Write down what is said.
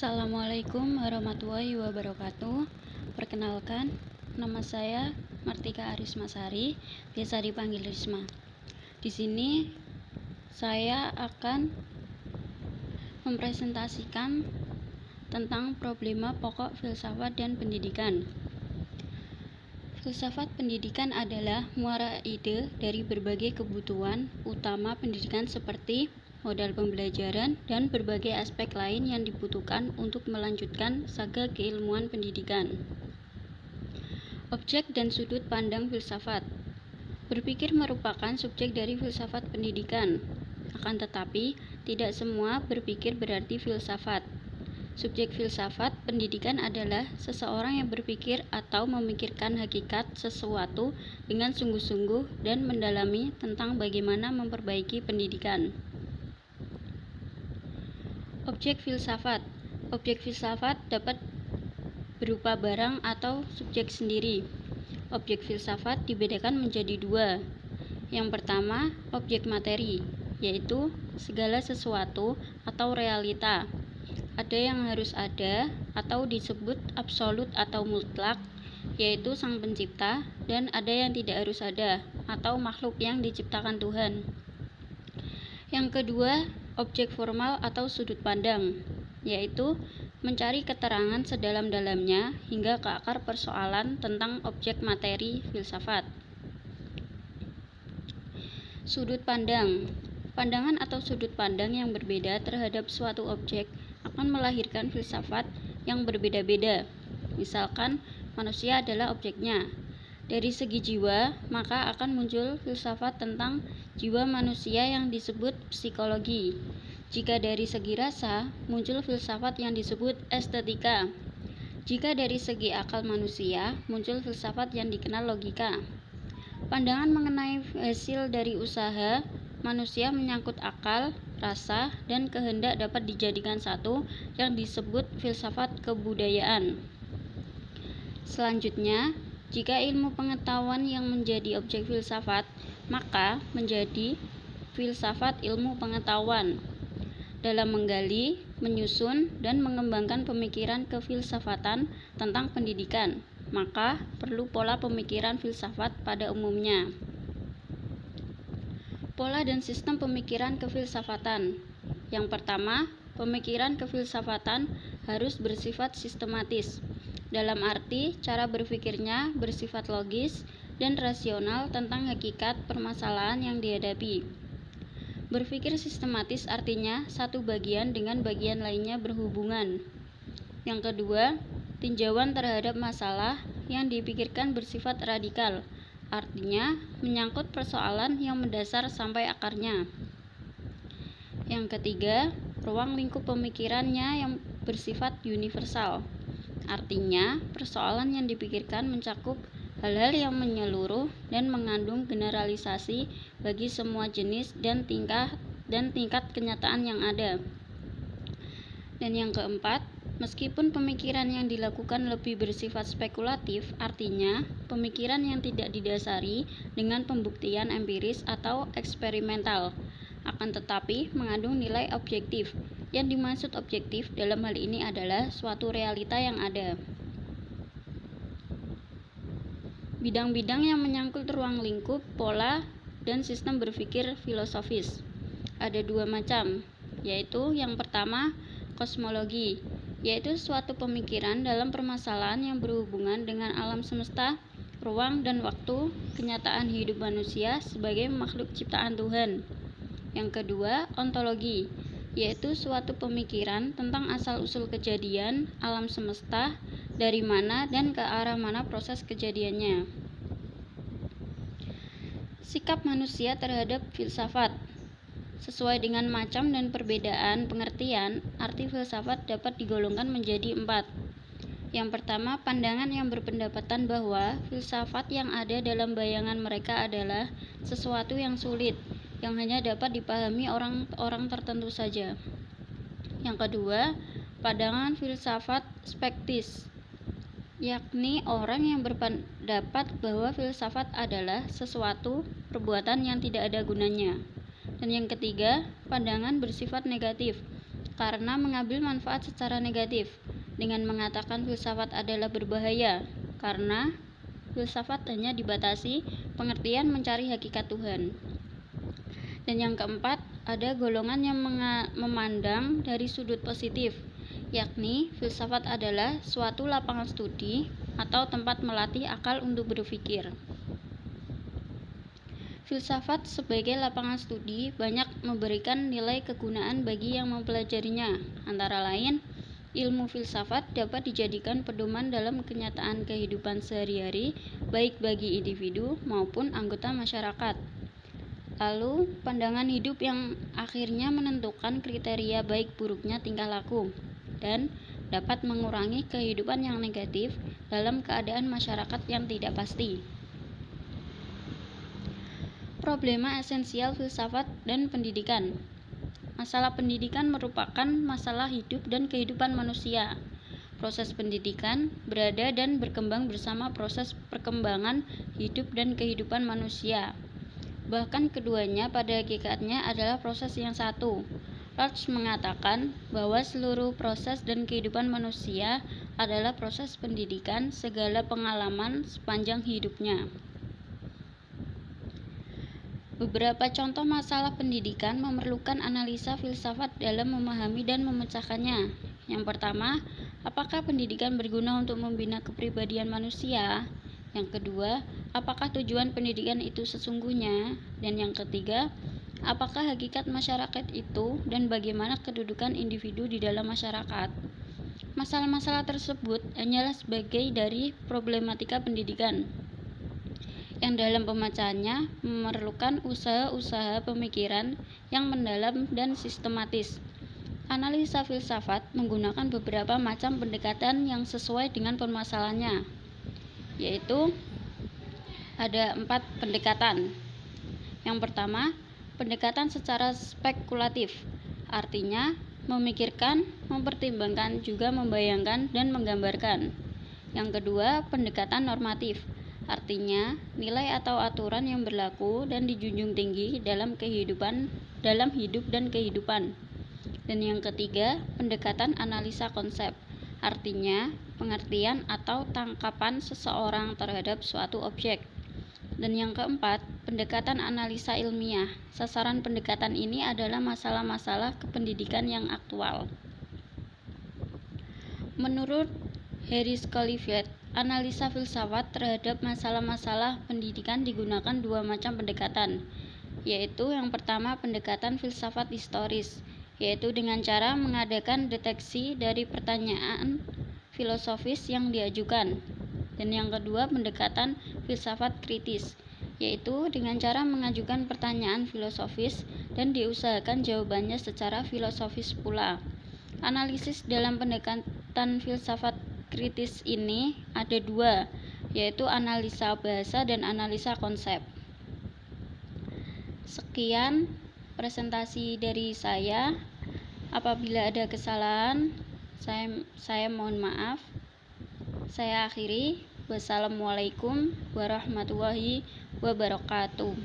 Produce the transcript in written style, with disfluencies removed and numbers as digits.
Assalamualaikum warahmatullahi wabarakatuh. Perkenalkan, nama saya Martika Arismasari, biasa dipanggil Risma. Di sini saya akan mempresentasikan tentang problema pokok filsafat dan pendidikan. Filsafat pendidikan adalah muara ide dari berbagai kebutuhan utama pendidikan seperti modal pembelajaran dan berbagai aspek lain yang dibutuhkan untuk melanjutkan saga keilmuan pendidikan. Objek dan sudut pandang filsafat. Berpikir merupakan subjek dari filsafat pendidikan. Akan tetapi, tidak semua berpikir berarti filsafat. Subjek filsafat pendidikan adalah seseorang yang berpikir atau memikirkan hakikat sesuatu dengan sungguh-sungguh dan mendalami tentang bagaimana memperbaiki pendidikan. Objek filsafat. Objek filsafat dapat berupa barang atau subjek sendiri. Objek filsafat dibedakan menjadi dua. Yang pertama, objek materi, yaitu segala sesuatu atau realita. Ada yang harus ada atau disebut absolut atau mutlak, yaitu Sang Pencipta, dan ada yang tidak harus ada atau makhluk yang diciptakan Tuhan. Yang kedua, objek formal atau sudut pandang, yaitu mencari keterangan sedalam-dalamnya hingga ke akar persoalan tentang objek materi filsafat. Sudut pandang. Pandangan atau sudut pandang yang berbeda terhadap suatu objek akan melahirkan filsafat yang berbeda-beda. Misalkan, manusia adalah objeknya. Dari segi jiwa, maka akan muncul filsafat tentang jiwa manusia yang disebut psikologi. Jika dari segi rasa, muncul filsafat yang disebut estetika. Jika dari segi akal manusia, muncul filsafat yang dikenal logika. Pandangan mengenai hasil dari usaha manusia menyangkut akal, rasa, dan kehendak dapat dijadikan satu yang disebut filsafat kebudayaan. Selanjutnya, jika ilmu pengetahuan yang menjadi objek filsafat, maka menjadi filsafat ilmu pengetahuan. Dalam menggali, menyusun, dan mengembangkan pemikiran kefilsafatan tentang pendidikan, maka perlu pola pemikiran filsafat pada umumnya. Pola dan sistem pemikiran kefilsafatan. Yang pertama, pemikiran kefilsafatan harus bersifat sistematis. Dalam arti, cara berpikirnya bersifat logis dan rasional tentang hakikat permasalahan yang dihadapi. Berpikir sistematis artinya satu bagian dengan bagian lainnya berhubungan. Yang kedua, tinjauan terhadap masalah yang dipikirkan bersifat radikal, artinya menyangkut persoalan yang mendasar sampai akarnya. Yang ketiga, ruang lingkup pemikirannya yang bersifat universal. Artinya, persoalan yang dipikirkan mencakup hal-hal yang menyeluruh dan mengandung generalisasi bagi semua jenis dan tingkat kenyataan yang ada. Dan yang keempat, meskipun pemikiran yang dilakukan lebih bersifat spekulatif, artinya pemikiran yang tidak didasari dengan pembuktian empiris atau eksperimental, akan tetapi mengandung nilai objektif. Yang dimaksud objektif dalam hal ini adalah suatu realita yang ada. Bidang-bidang yang menyangkut ruang lingkup, pola, dan sistem berpikir filosofis. Ada dua macam, yaitu yang pertama, kosmologi, yaitu suatu pemikiran dalam permasalahan yang berhubungan dengan alam semesta, ruang dan waktu, kenyataan hidup manusia sebagai makhluk ciptaan Tuhan. Yang kedua, ontologi, yaitu suatu pemikiran tentang asal-usul kejadian alam semesta, dari mana dan ke arah mana proses kejadiannya. Sikap manusia terhadap filsafat. Sesuai dengan macam dan perbedaan pengertian, arti filsafat dapat digolongkan menjadi 4. Yang pertama, pandangan yang berpendapatan bahwa filsafat yang ada dalam bayangan mereka adalah sesuatu yang sulit, yang hanya dapat dipahami orang-orang tertentu saja. Yang kedua, pandangan filsafat skeptis, yakni orang yang berpendapat bahwa filsafat adalah sesuatu perbuatan yang tidak ada gunanya. Dan yang ketiga, pandangan bersifat negatif, karena mengambil manfaat secara negatif dengan mengatakan filsafat adalah berbahaya karena filsafat hanya dibatasi pengertian mencari hakikat Tuhan. Dan yang keempat, ada golongan yang memandang dari sudut positif, yakni filsafat adalah suatu lapangan studi atau tempat melatih akal untuk berpikir. Filsafat sebagai lapangan studi banyak memberikan nilai kegunaan bagi yang mempelajarinya. Antara lain, ilmu filsafat dapat dijadikan pedoman dalam kenyataan kehidupan sehari-hari, baik bagi individu maupun anggota masyarakat. Lalu, pandangan hidup yang akhirnya menentukan kriteria baik buruknya tingkah laku dan dapat mengurangi kehidupan yang negatif dalam keadaan masyarakat yang tidak pasti. Problema esensial filsafat dan pendidikan. Masalah pendidikan merupakan masalah hidup dan kehidupan manusia. Proses pendidikan berada dan berkembang bersama proses perkembangan hidup dan kehidupan manusia. Bahkan keduanya pada hakikatnya adalah proses yang satu. Lodge mengatakan bahwa seluruh proses dan kehidupan manusia adalah proses pendidikan segala pengalaman sepanjang hidupnya. Beberapa contoh masalah pendidikan memerlukan analisa filsafat dalam memahami dan memecahkannya. Yang pertama, apakah pendidikan berguna untuk membina kepribadian manusia? Yang kedua, apakah tujuan pendidikan itu sesungguhnya? Dan yang ketiga, apakah hakikat masyarakat itu dan bagaimana kedudukan individu di dalam masyarakat? Masalah-masalah tersebut hanyalah sebagai dari problematika pendidikan yang dalam pemecahannya memerlukan usaha-usaha pemikiran yang mendalam dan sistematis. Analisa filsafat menggunakan beberapa macam pendekatan yang sesuai dengan permasalahannya, yaitu ada 4 pendekatan. Yang pertama, pendekatan secara spekulatif, artinya memikirkan, mempertimbangkan, juga membayangkan dan menggambarkan. Yang kedua, pendekatan normatif, artinya nilai atau aturan yang berlaku dan dijunjung tinggi dalam hidup dan kehidupan. Dan yang ketiga, pendekatan analisa konsep, artinya pengertian atau tangkapan seseorang terhadap suatu objek. Dan yang keempat, pendekatan analisa ilmiah. Sasaran pendekatan ini adalah masalah-masalah kependidikan yang aktual. Menurut Harry Scholfield, analisa filsafat terhadap masalah-masalah pendidikan digunakan 2 macam pendekatan, yaitu yang pertama pendekatan filsafat historis, yaitu dengan cara mengadakan deteksi dari pertanyaan filosofis yang diajukan. Dan yang kedua pendekatan filsafat kritis, yaitu dengan cara mengajukan pertanyaan filosofis dan diusahakan jawabannya secara filosofis pula. Analisis dalam pendekatan filsafat kritis ini ada 2, yaitu analisa bahasa dan analisa konsep. Sekian presentasi dari saya. Apabila ada kesalahan, saya mohon maaf. Saya akhiri. Wassalamualaikum warahmatullahi wabarakatuh.